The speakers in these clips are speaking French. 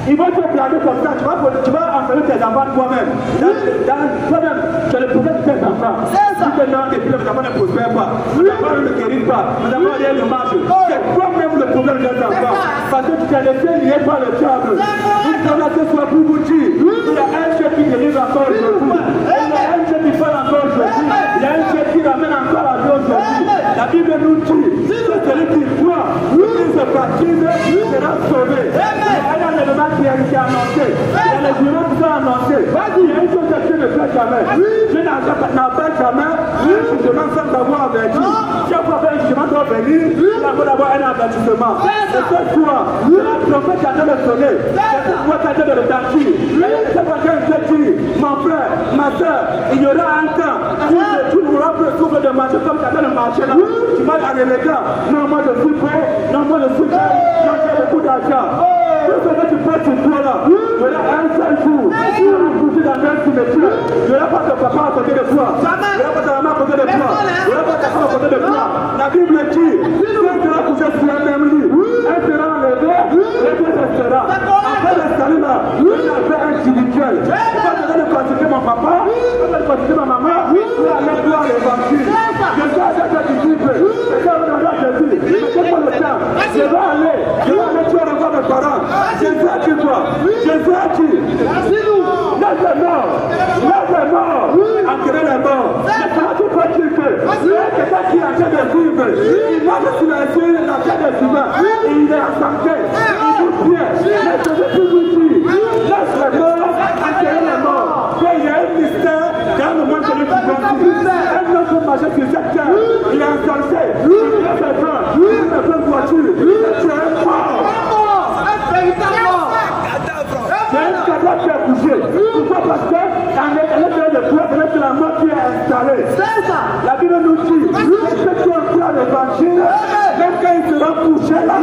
Ils vont te blâmer comme ça. Tu vas enfermer tes enfants toi-même. Toi-même, tu as le problème de tes enfants. Si tu es dans tes films, tes enfants ne prospèrent pas. Tes enfants ne guérissent pas. Tes enfants ne marchent. C'est toi-même le problème de tes enfants. Parce que tu t'es laissé lier par le diable. Nous sommes là ce soir pour vous dire. Il y a un Dieu qui délivre encore aujourd'hui. Il y a un Dieu qui parle encore aujourd'hui. Il y a un Dieu qui ramène encore la vie aujourd'hui. La Bible nous dit que celui qui croit, qui se baptise, sera sauvé. Il y a un élément qui a été annoncé. Il y a les jurons qui sont annoncés. Il y a une chose que Dieu ne fait jamais. Dieu n'appelle jamais un jugement sans avoir averti. Chaque fois qu'un jugement doit venir, il faut d'abord un avertissement. Et ce soir, la trompette qui a été sonné, cette voix qui a été retentie, cette voix qui a été dit, mon frère, ma soeur, il y aura un temps où tu n'auras plus le souffle de marcher comme tu as le marché là. Tu vas aller les gars, non moi je suis beau, non moi je suis belle, non j'ai beaucoup d'argent. Tout ce que tu peux sur toi là, il y aura un seul jour, tu vas bouger dans un cimetière, il n'y aura pas de papa à côté de toi, il n'y aura pas de maman à côté de toi, il n'y aura pas de femme à côté de toi. La Bible dit, si tu seras couché sur un même lit, elle sera enlevée, et puis restera. Après le salut là, il y a fait un individuel. Je ne vais pas te donner de pratiquer mon papa, je ne vais pas te pratiquer ma maman, pour aller voir l'évangile. Je suis à cette disciple, c'est ça que je dis, je n'ai pas le temps, je vais aller tuer le corps de parents. Jésus a dit quoi? Jésus a dit, laisse les morts, enterrez les morts. C'est ça qui peut dire que quelqu'un qui est en train de vivre, il va se silencier la tête des humains, il est en santé, il vous bien, laisse les dire, laisse les morts, enterrez les morts. Il y a un mystère dans le monde de l'humanité. Un homme peut marcher sur cette terre, il est encensé, il a fait peur, il a fait une voiture, tu es mort. C'est un cadavre qui est couché. Pourquoi? Parce que elle est de preuve, elle est la mort qui est installée. La Bible nous dit que ceux qui ont cru à l'évangile, même quand ils seront couchés là,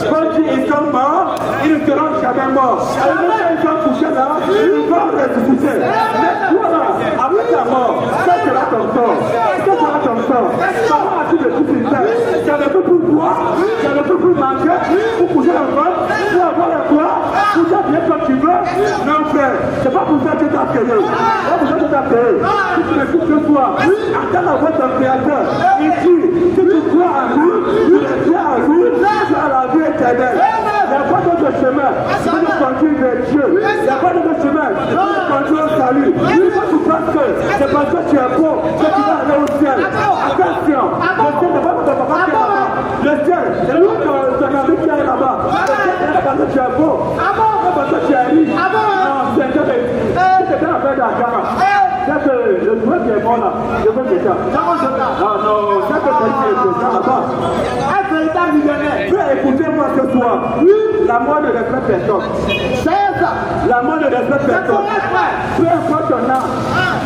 quand ils sont morts, ils ne seront jamais morts. Alors même quand ils sont couchés là, ils vont ressusciter. Mais toi là, après ta mort, ça sera ton sort. Ça sera ton sort. Comment as-tu de tout une terre? Tu avais tout pour boire, tu avais tout pour manger, pour coucher en ventre, pour avoir la foi, pour t'habiller comme tu veux. Non frère, c'est pas pour ça que tu as payé. C'est pas pour ça que tu as payé. Si tu m'écoutes ce soir, attends la voix de ton créateur. Il dit, si tu crois en lui, tu es bien en lui, tu as la vie éternelle. Il n'y a pas d'autre chemin. Tu peux conduire vers Dieu. Il n'y a pas d'autre chemin. Tu peux conduire au salut. Il faut que tu penses que c'est parce que tu es beau que tu vas aller au ciel. Attention, le ciel n'est pas pour ton papa qui est là-bas. Le ciel, c'est pas pour ton ami qui est là-bas. Le ciel, c'est parce que tu es beau. C'est parce que tu es riche. Non, c'est que si tu es en train d'argent, c'est que le joueur qui est mort là, je veux que ça. Non, non, c'est que c'est là-bas. Un véritable millionnaire. Tu as écouté moi ce soir. La mort ne respecte personne. C'est ça. La mort ne respecte personne. Peu importe ton âge.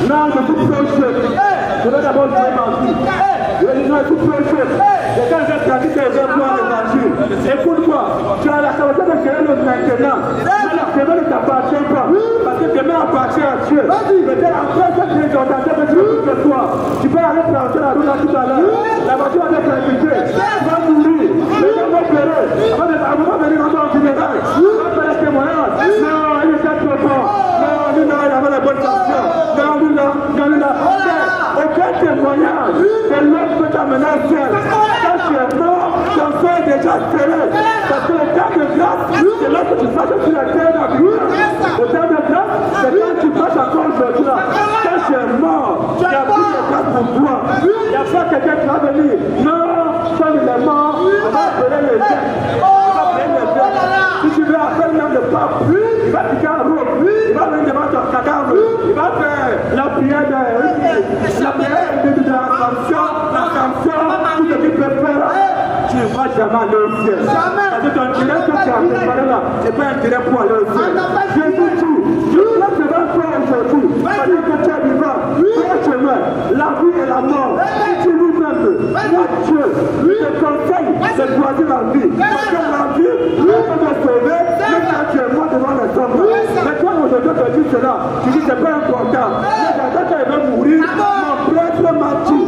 Non, je suis prêché. Je vais d'abord dire ma vie. Je vais dire, je suis prêché. Et quand j'ai pratiqué, je vais voir l'évangile. Écoute-moi, tu as la capacité de gérer le maintenant. Mais demain ne t'appartient pas. Parce que demain appartient à Dieu. Peut-être après cette présentation que tu veux ce soir, tu peux aller traverser la route tout à l'heure. La voiture va être percutée. Tu vas mourir. Les gens vont pleurer. Avant de venir dans ton funérail, tu vas faire les témoignages. Non, il était trop fort. Non, lui là, il avait la bonne intention. Non, lui là. Aucun témoignage de l'homme peut t'amener au ciel. Quand tu es mort, ton sang est déjà scellé. Parce que le temps de grâce, c'est là que tu passes sur la terre d'Abraham. Le temps de grâce, c'est quand tu passes encore aujourd'hui là. Quand tu es mort, il n'y a plus de grâce pour toi. Il n'y a pas quelqu'un qui va venir. Non, quand il est mort, on va appeler les gens. On va appeler les gens. Si tu veux appeler même le pape, il va piquer un roue. Il va venir devant ton cadavre. Il va faire la prière de l'ascension, tout ce qu'il peut faire. Tu ne vas jamais aller au ciel. Parce que ton direct que tu as préparé là, c'est pas un direct pour aller au ciel. Jésus dit, je te laisse devant toi aujourd'hui. Parce que tu es vivant, ton chemin, la vie et la mort. Si tu lui-même, moi Dieu, je te conseille de choisir la vie. Parce que la vie, Dieu peut te sauver, même quand tu es mort devant les hommes. Mais toi, aujourd'hui, te dis cela, tu dis c'est pas important. Mais quand tu vas mourir, mon prêtre m'a dit,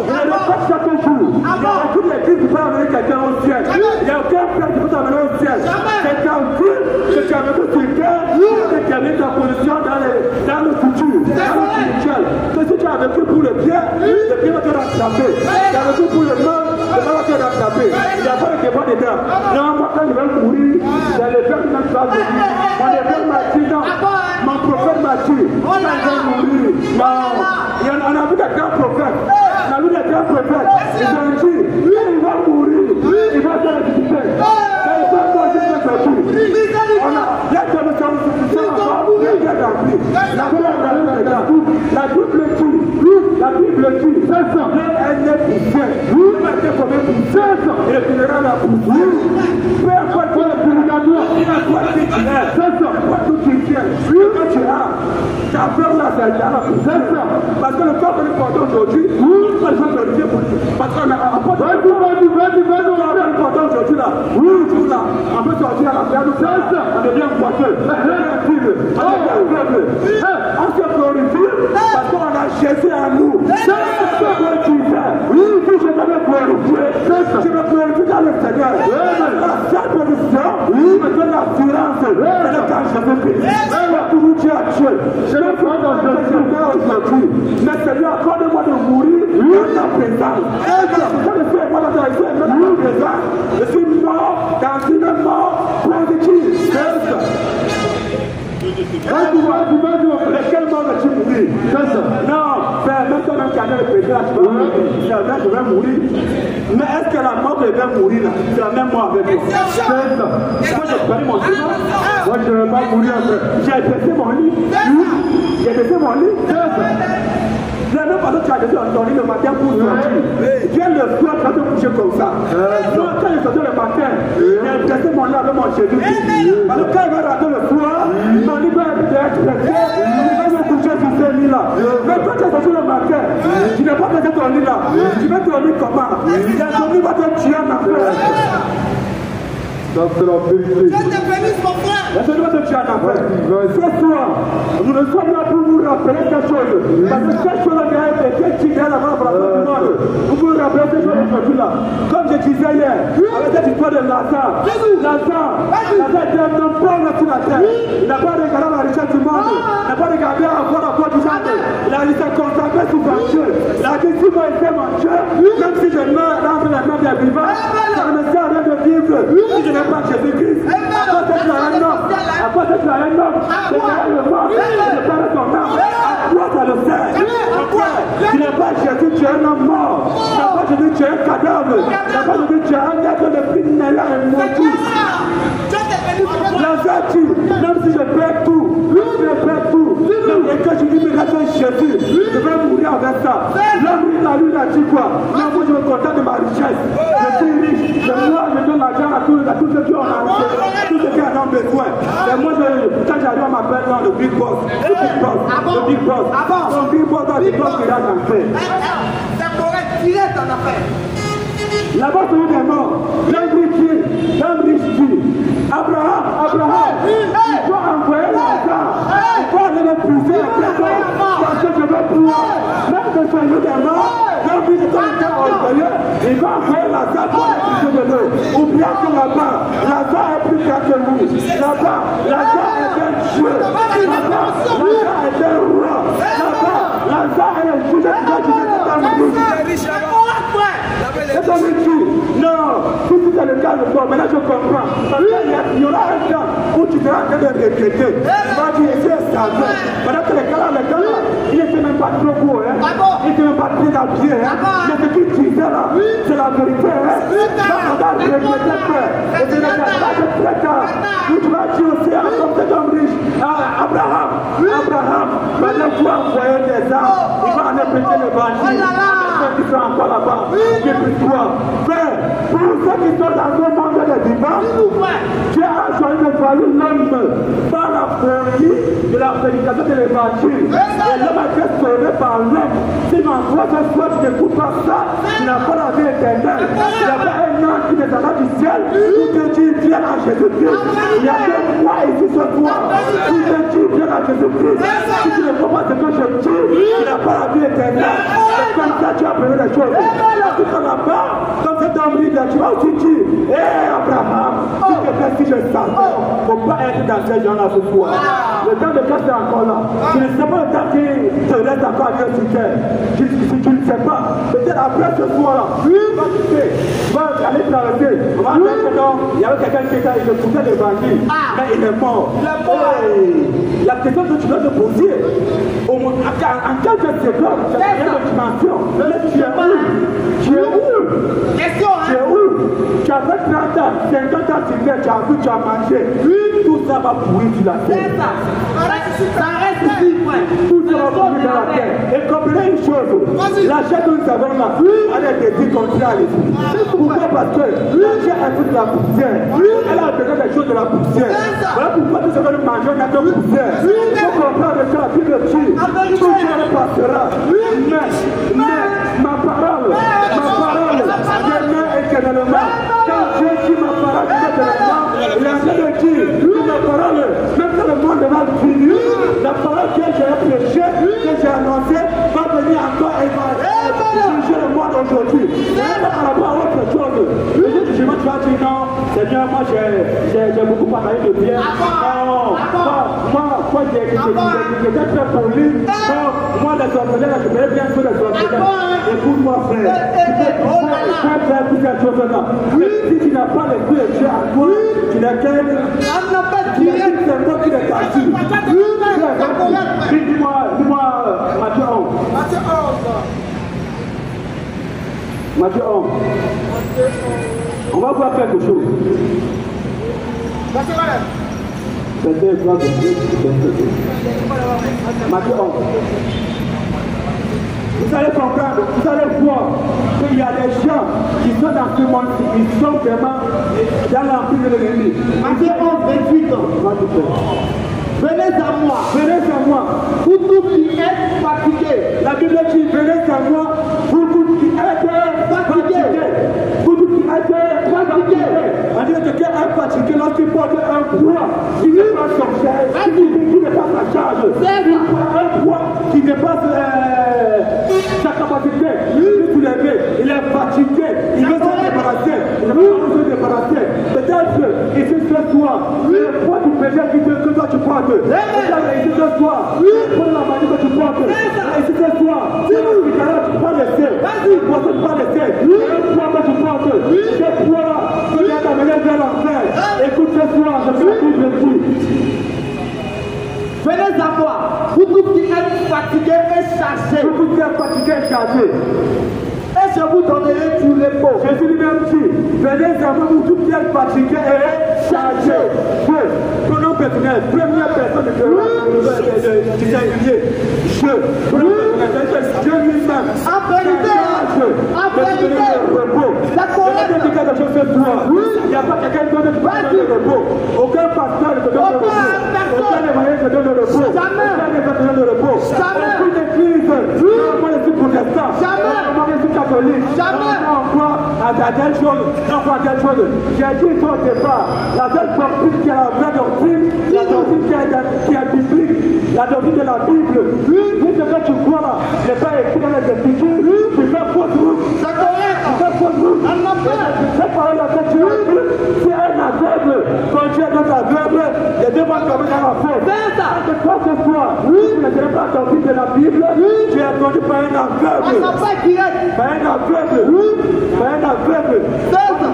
je ne répète chaque jour. Il y a aucune église qui peut amener quelqu'un au ciel. Il n'y a aucun prêtre qui peut t'amener au ciel. C'est en vie que tu as vécu sur terre, tu as mis ta position dans le futur, dans le spirituel. Que si tu as vécu pour le bien va te rattraper. Tu as vécu pour le mal, le mal va te rattraper. Il n'y a pas de débat dedans. Non, moi quand je vais mourir, j'ai le père qui m'a choisi. Mon école m'a dit non. Mon prophète m'a dit, quand je vais mourir, non. On a vu des grands prophètes. On a vu des grands prophètes. Ils ont dit, lui il va mourir, il va se ressusciter. La Bible dit, 500, elle n'est pour faire. Vous mettez combien pour 500 et tu verras la poussière. Peu importe quoi le purigateur, il a quoi qui tu es. 500, quoi tout qui tient. Quand tu as, ta peur là, c'est la pour 500. Parce que le corps que nous portons aujourd'hui, nous sommes glorifiés pour lui. Parce qu'on a apporté. Aujourd'hui là, toujours là, on peut sortir à la ferme, on devient boiteux, on se glorifie parce qu'on a Jésus à nous. C'est ce que tu fais. Oui, si je vais me glorifier, je me glorifie dans le Seigneur. La seule position me donne l'assurance de le cas Jésus-Christ. Je vais toujours dire à Dieu, je vais prendre dans le Seigneur aujourd'hui. Mais Seigneur, accorde-moi de mourir dans ta présence. Je suis mort dans une mort positive. Quel mort vas-tu mourir? Non, même toi même qui as le président, je vais mourir. Mais est-ce que la mort devait mourir là? C'est la même mort avec moi. Moi j'ai perdu mon chemin. Moi je ne vais pas mourir après. J'ai baissé mon lit. J'ai baissé mon lit. La même façon que tu as baissé ton lit le matin pour sortir. Viens le soir quand tu te couches comme ça. Non, quand je sortais le matin, j'ai baissé mon lit avec mon cheveu. Parce que quand il va rentrer le soir, mon lit va être prêté. Il va me coucher sur ce lit là. Mais quand tu es sorti le matin, tu n'as pas baissé ton lit là. Tu vas dormir comment? Ton lit va te tuer en affaire. C'est la vérité. Dieu te bénisse, mon frère. La Seigneur te tient en affaire. Ce soir, nous ne sommes là pour vous rappeler quelque chose. Parce que cette chose-là qui a été tirée là-bas pour la fin du monde. Vous pouvez rappeler cette chose aujourd'hui-là. Comme je disais hier, avec cette histoire de Lazare. Lazare était un homme pauvre sur la terre. Il n'a pas regardé la richesse du monde. Il n'a pas regardé encore la foi du monde. Il a été consacré sur Dieu. Il a dit, si moi je fais mon Dieu, même si je meurs dans la main des vivants, ça ne me sert à rien de vivre. Si je n'ai pas Jésus-Christ, à quoi tu as un homme, à quoi tu as un homme, c'est le mort, c'est pas ton âme, à quoi ça le sert? Tu n'es pas Jésus, tu es un homme mort, tu n'es pas Jésus, tu es un cadavre, tu n'es pas Jésus, tu es un être de pinella et maudit. Lazare dit, même si je perds tout, et que je dis, mais là, Jésus, je vais mourir avec ça. L'homme, il a dit quoi? Non, moi, je me contente de ma richesse. Je suis riche. Moi, je donne l'argent à tous ceux qui en ont besoin. Et moi, quand j'arrive à m'appeler dans le big boss, le big boss, son big boss dans le big boss qui a en fait. Ça pourrait tirer ton affaire. Là-bas, c'est un des morts. L'homme riche dit, Abraham, il doit envoyer l'argent. Il doit aller me pousser les personnes parce que je veux pouvoir. Même que ce soit des morts, l'homme riche est un cas orgueilleux. Il va envoyer l'argent pour les pousser de l'eau. Ou bien que là-bas, l'argent est plus grand que nous. Là-bas, l'argent est un Dieu. Là-bas, l'argent est un roi. Là-bas, l'argent est un juge qui va juger cette âme. C'est un métier. Non, si c'est le cas de toi, maintenant je comprends. Parce qu'il y aura un temps où tu seras en train de regretter. Tu vas dire, c'est ça. Pendant que les gars là, il n'était même pas trop beau. Il n'était même pas très habillé. Mais ce qu'il disait là, c'est la vérité. Quand on va regretter, et c'est le cas de très tard. Où tu vas dire aussi, comme cet homme riche, Abraham, maintenant tu vas envoyer des armes, il va aller prêter l'évangile. Qui sont encore là-bas, qui est toi. Mais pour ceux qui sont dans le monde des vivants, tu as choisi de choisir l'homme par la folie de la prédication de l'évangile. Et l'homme a été sauvé par l'homme. Si ma foi, ce soir, tu n'écoutes pas ça, tu n'as pas la vie éternelle. Il n'y a pas un ange qui descendra du ciel qui te dit viens à Jésus-Christ. Il y a que moi ici ce soir qui te dit viens à Jésus-Christ. Si tu ne comprends pas ce que je dis, tu n'as pas la vie éternelle. C'est comme ça tu as appris les choses. Tout en là-bas, comme cet homme dit, tu vas aussi dire, hé Abraham, si je savais, pas être dans ces gens-là ce soir. Le temps de grâce est encore là. Tu ne sais pas le temps qui te reste encore à Dieu sur terre. Si tu ne sais pas, peut-être après ce soir-là, tu vas aller traverser. On va dire que non, il y avait quelqu'un qui était poussait de bandit, mais il est mort. La question que tu dois te poser, en quelques secondes, tu as une dimension. Tu es où? Tu es où? Tu es où? Tu as fait 30 ans, 50 ans, tu as vu, tu as mangé. Tout ça va pourrir sur la terre. Ça reste ici, frère. Tout ça va pourrir dans la terre. Et comprenez une chose, l'achat que nous avons là, elle est des contraires ici. Pourquoi? Parce que l'achat a toute la poussière. Elle a besoin des choses de la poussière. Voilà pourquoi tout ce que nous mangeons est de poussière. Il faut comprendre que la Bible dit, tout ça passera. Mais ma parole, demeure éternellement. Quand Dieu dit ma parole éternellement, il est en train de dire, ma parole, même quand le monde va finir, la parole que j'ai prêchée, que j'ai annoncée, va venir encore et va changer le monde aujourd'hui. Par rapport à autre chose, je me dis non, Seigneur, moi j'ai beaucoup parlé de bien. Non, moi j'ai très poli. Non, moi les orphelins, je vais bien faire les orphelins. Écoute-moi frère, tu fais toutes ces choses-là. Si tu n'as pas l'esprit de Dieu à toi, tu n'as qu'un... C'est moi qui l'ai caché. Dis-moi, Matthieu 11. Matthieu 11. On va voir quelque chose. Matthieu 11. Vous allez comprendre, vous allez voir qu'il y a des gens qui sont dans ce monde, ils sont vraiment dans l'empire de l'ennemi. Matthieu 11, 28 ans. Venez à moi, vous tous qui êtes fatigués. La Bible dit, venez à moi, vous tous qui êtes fatigués. Vous tous qui êtes fatigués. On dit que quelqu'un est fatigué lorsqu'il porte un poids qui n'est pas son charge, qui n'est pas sa charge. Un poids qui n'est pas sa capacité. Lui, vous l'avez, il est fatigué, il veut se débarrasser. Il veut se débarrasser. Peut-être ici ce soir, le poids du péché que toi tu portes. Ici ce soir, prends la maladie que tu portes. Ici ce soir, tu prends le ciel. Tu prends le ciel. Le poids que tu portes, ce poids que tu as amené vers l'enfer. Écoute ce soir, je fais tout de suite. Venez à moi, vous tous qui êtes fatigués et chargés. Vous tous qui êtes fatigués et chargés. Et je vous donnerai du repos. Jésus lui-même dit, venez à moi, vous tous qui êtes fatigués et chargés. Pronom personnel, première personne du singulier. Je. Pronom personnel, Dieu lui-même. En vérité, la colère de quelque chose ce soir. Il n'y a pas quelqu'un d'autre qui va donner le repos. Aucun pasteur ne te donne le repos. Aucun évangile ne te donne le repos. Jamais. Aucun ne te donne le repos. Jamais. Aucune église. Moi je suis protestant. Jamais. Moi je suis catholique. Jamais. On croit à telle chose. On croit à telle chose. J'ai dit au départ, la seule doctrine qui est la vraie doctrine, la doctrine qui est biblique, la doctrine de la Bible. Tout ce que tu crois là n'est pas écrit dans les Écritures. Tu fais fausse route. C'est correct. Tu fais fausse route. Cette parole-là que tu as dit, c'est un aveugle. Quand tu es dans ta aveugle, les deux vont tomber dans la faute. C'est ça. Et toi ce soir, tu ne sais pas la doctrine de la Bible, tu es conduit par un aveugle. On s'en fait direct. Par un aveugle. Par un aveugle. C'est ça.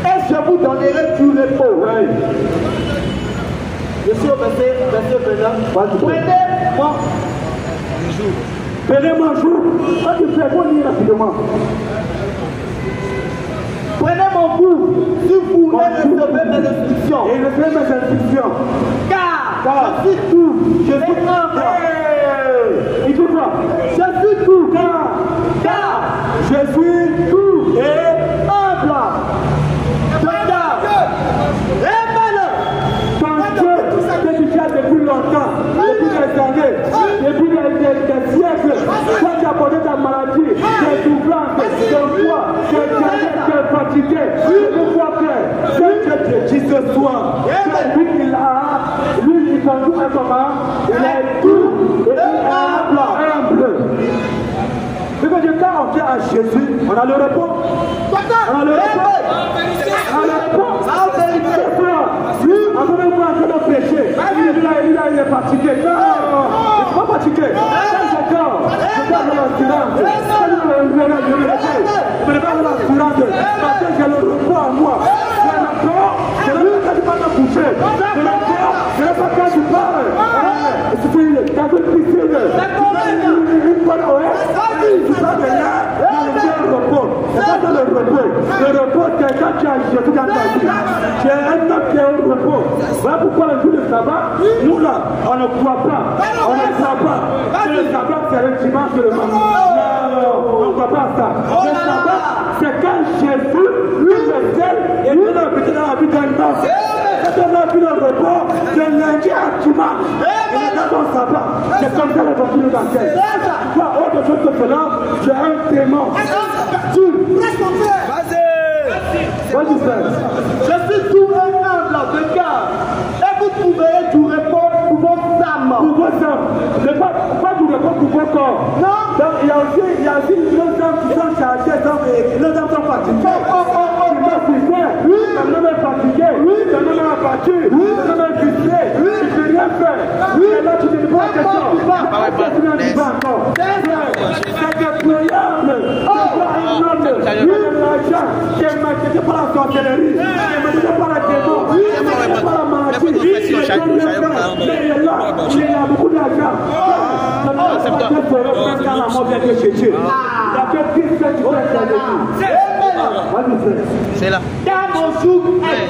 Et je vous donnerai du repos. Oui. Je suis au verset 29. Prenez-moi. Prenez mon jour. Quand tu fais bon lire rapidement. Prenez mon goût si vous voulez recevoir mes instructions. Et recevez mes instructions. Car je suis tout. Je suis humble. Et tout ça. Je suis tout. Car je suis tout Et humble. Que tu fais depuis longtemps, depuis des années, depuis des siècles, quand tu as porté ta maladie, tes souffrances, tes poids, tes fatigué, je vois que ce que tu dis ce soir, lui il conduit comment? Il est tout et il est humble. Ce que je quand on vient à Jésus, on a le repos. On a le repos. On a le repos. horrible. Une bonne oreille. C'est ça maintenant, le repos. C'est pas ça le repos. Le repos, c'est quand tu as Jésus dans ta vie. Tu es un homme qui est au repos. Voilà pourquoi le jour de sabbat, nous là, on ne croit pas. On ne croit pas. Le sabbat, c'est le dimanche de le non, on ne croit pas à ça. Le sabbat, c'est quand Jésus, lui le seul, est venu habiter dans la vie d'un homme. Quand on a vu le repos, de lundi à dimanche, il est dans son sabbat. C'est comme ça l'évangile dans le ciel. Toi, autre chose que cela, tu es un démon. Vas-y, frère. Je suis tout un humble de cœur. Et vous trouverez du repos pour vos âmes. Pour vos âmes. Pas du repos pour vos corps. Non. Donc, il y a aussi nos âmes qui sont chargées, nos âmes sont fatiguées. Ton homme est fatigué, ton homme est abattu, ton homme est frustré, il ne peut rien faire. Et là, tu te dis pas question. Tu n'en dis pas encore. C'est incroyable. Tu vois un homme qui a de l'argent, qui est marqué par la sorcellerie, qui est marqué par la démon, qui est marqué par la maladie. Mais il est là, il a beaucoup d'argent. C'est là.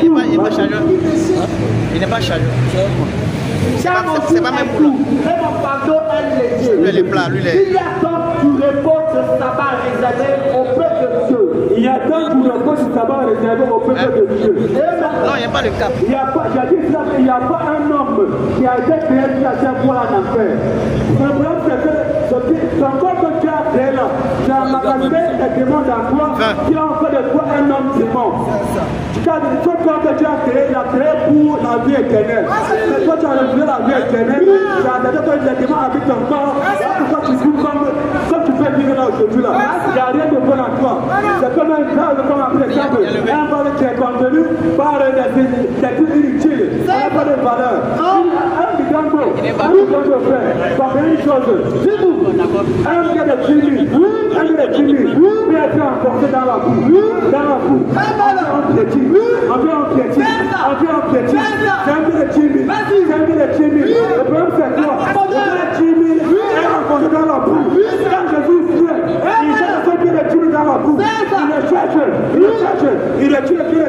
Il n'est pas chargé. Il n'est pas chargé. C'est pas même pour là. Et mon fardeau est léger. Lui, les plats, lui, les. Il y a donc du repos de sabbat réservé au peuple de Dieu. Il y a donc du repos de sabbat réservé au peuple de Dieu. Non, il n'y a pas le cap. Il n'y a pas, j'ai dit ça, il n'y a pas un homme qui a été créé qui a fait pour un enfer. Le problème, c'est que ton corps que tu as créé là, tu as magasiné des démons dans toi qui ont fait de toi un homme démon. Ton corps que tu as créé, il a créé pour la vie éternelle. Mais toi, tu as refusé la vie éternelle, tu as dit que les démons habitent ton corps, pourquoi tu vis comme tu fais vivre là aujourd'hui là. Il n'y a rien de bon en toi. C'est comme un gars, comme un exemple, un valeur qui est contenu par des trucs inutiles, ça n'a pas de valeur. Un bigambo, frère, combien de choses. Dis-nous, un gars de timide, peut être emporté dans la boue, en piétine. C'est un peu de timide, le problème c'est quoi? Le timide est emporté dans la boue. Quand Jésus fuit, il cherche son pied de timide dans la boue. Il est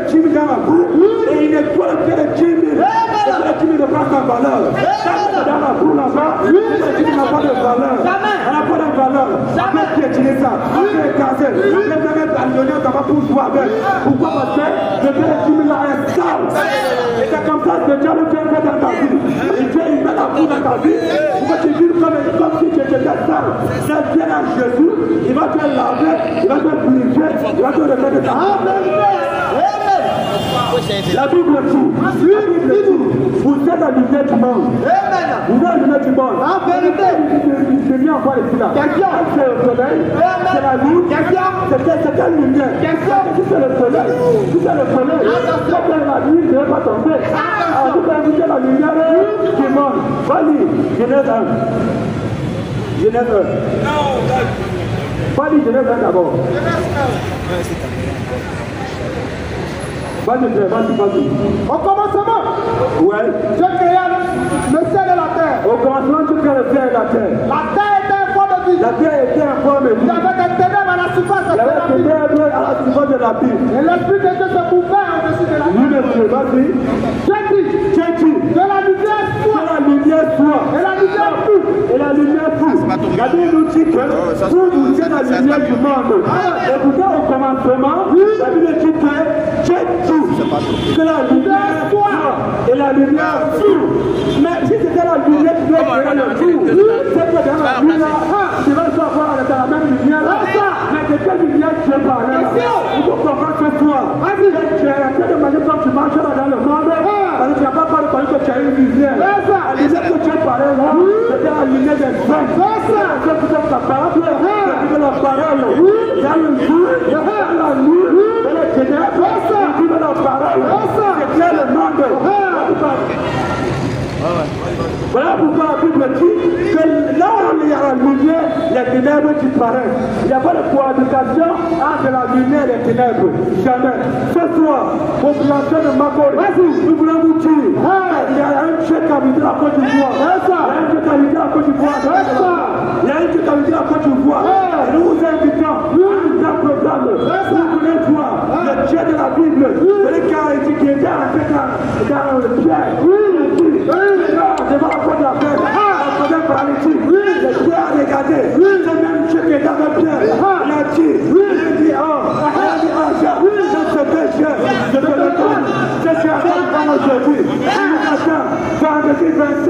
timide dans la boue et il nettoie le pied de timide. Le timide ne prend pas de valeur. Quand dans la boue là-bas, le timide n'a pas de valeur. Elle n'a pas de valeur. On peut piétiner ça, on peut écraser, on peut mettre à l'oignon, ça va pour soi avec. Pourquoi? Parce que le pied de timide là est sale. Et c'est comme ça que Dieu le fait dans ta vie. Et Dieu il met la boue dans ta vie. Pourquoi tu vis comme si tu étais sale? C'est bien à Jésus, il va te laver, il va te purifier, il va te remettre de ta vie. La Bible dit, vous êtes la lumière du monde. Vous êtes la lumière du monde. En vérité, c'est bien encore ici là. C'est le soleil, c'est la lune, c'est quelle lumière? Si c'est le soleil, quand la nuit ne va pas tomber. Alors vous invitez la lumière du monde. Vas-y, Genèse 1. Genèse 1. Vas-y, Genèse 1 d'abord. Vas-y. au commencement, Ouais. Dieu créa le ciel et la terre. Au commencement, tu crées le ciel et la terre. La terre était en forme de vie. La terre était en forme de Il y vie. avait des ténèbres à la surface Il y de la avait des vie. ténèbres à la surface de la vie. Et l'esprit de Dieu se mouvait au-dessus de la Nous vie. ne pouvons pas dire. J'ai dit, que la lumière Que soit. la lumière soit. Et la lumière fut. Et la lumière fut. La Bible nous dit que pour vous êtes la lumière du monde. Et pourtant au commencement, la Bible dit que j'ai tout. Que la lumière soit. Et la lumière fut. Mais si c'était la lumière qui doit créer le jour, c'est que dans la lumière, tu vas savoir dans la même lumière. Mais de quelle lumière tu es parlé? Il faut comprendre que toi, tu es en train de manger comme tu manges là dans le monde. Parce que tu n'as pas parlé parce que tu as une lumière. La lumière que tu as parlé là, c'était la lumière des saints. C'est pour ça que ta parole, c'est la parole. Il y a le jour, il y a la nuit, il y a les ténèbres, il y a la parole. C'est clair le monde. Voilà pourquoi la Bible dit que là où il y a la lumière, les ténèbres disparaissent. Il n'y a pas de cohabitation entre la lumière et les ténèbres. Jamais. Ce soir, population de Makori, nous voulons vous dire, il y a un chèque qui a visité la Côte d'Ivoire. Il y a un chèque qui a visité la Côte d'Ivoire. Il y a un chèque qui a visité la Côte d'Ivoire. Et nous vous invitons à un programme. Vous voulez voir le Dieu de la Bible. Celui qui a été qui était en fait dans le Pierre. Devant la porte de la paix. Le problème paralytique. Le Dieu a regardé. C'est même Dieu qui est dans le Pierre. Il a dit, je te péché, je te le donne. Je suis à la aujourd'hui. Vendredi 25,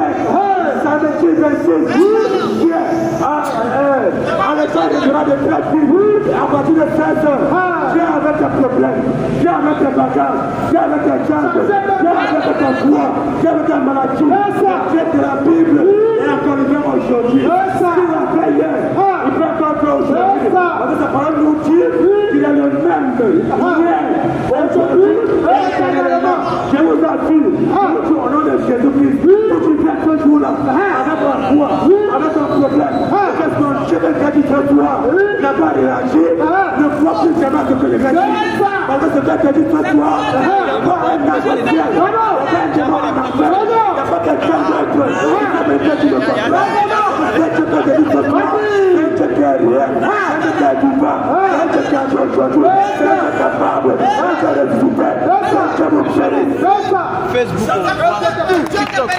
samedi 26, Alexandre sera de traite à partir de 16h. Viens avec tes problèmes, viens avec tes bagages, viens avec tes chances, viens avec ta foi, viens avec ta maladie. Dieu de la Bible est encore vivant aujourd'hui. Si la fait hier, il peut encore faire aujourd'hui. Parce que sa parole nous dit qu'il est le même hier, aujourd'hui, éternellement. Je vous assure, au nom de Jésus-Christ, que tu viens ce jour-là avec la foi, avec un problème, parce que Dieu t'a dit ce soir, n'a pas réagi, ne crois plus jamais que le reste. Parce que ce que tu dit ce soir, il n'y a pas un ange au ciel, il n'y a pas un démon en enfer, il n'y a pas quelqu'un d'autre qui t'a mis que tu ne peux pas. C'est ce que tu dis ce soir, c'est ce qui est réel, c'est ce qui est vivant, c'est ce qui est aujourd'hui, c'est ce qui est capable, c'est ce qui est ressuscité, c'est ce qui vous chérit. Facebook, TikTok.